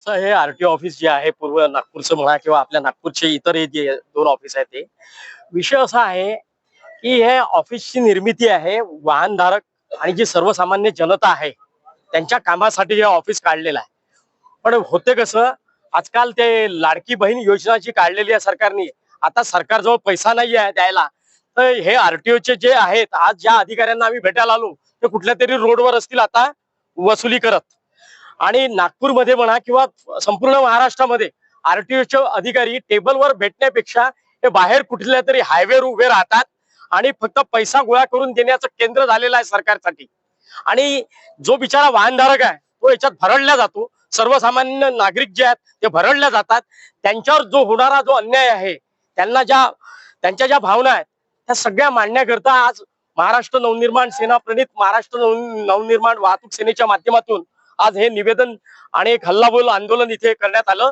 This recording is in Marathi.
हे आरटीओ ऑफिस जे आहे पूर्व नागपूरचं म्हणा किंवा आपल्या नागपूरचे इतर जे दोन ऑफिस आहेत ते विषय असा आहे की हे ऑफिसची निर्मिती आहे वाहनधारक आणि जी सर्वसामान्य जनता आहे त्यांच्या कामासाठी हे ऑफिस काढलेलं आहे. पण होते कसं, आजकाल ते लाडकी बहीण योजना जी काढलेली आहे सरकारने, आता सरकारजवळ पैसा नाही आहे द्यायला. तर हे आरटीओचे जे आहेत, आज ज्या अधिकाऱ्यांना आम्ही भेटायला आलो ते कुठल्या तरी रोडवर असतील आता वसुली करत. आणि नागपूरमध्ये म्हणा किंवा संपूर्ण महाराष्ट्रामध्ये आरटीओचे अधिकारी टेबलवर भेटण्यापेक्षा ते बाहेर कुठल्या तरी हायवेवर उभे राहतात आणि फक्त पैसा गोळा करून देण्याचं केंद्र झालेलं आहे सरकारसाठी. आणि जो बिचारा वाहनधारक आहे तो याच्यात भरडला जातो. सर्वसामान्य नागरिक जे आहेत ते भरडल्या जातात. त्यांच्यावर जो होणारा जो अन्याय आहे, त्यांच्या ज्या भावना आहेत त्या सगळ्या मांडण्याकरता आज महाराष्ट्र नवनिर्माण सेना प्रणित महाराष्ट्र नवनिर्माण वाहतूक सेनेच्या माध्यमातून आज हे निवेदन आणि एक हल्लाबोल आंदोलन इथे करण्यात आलं.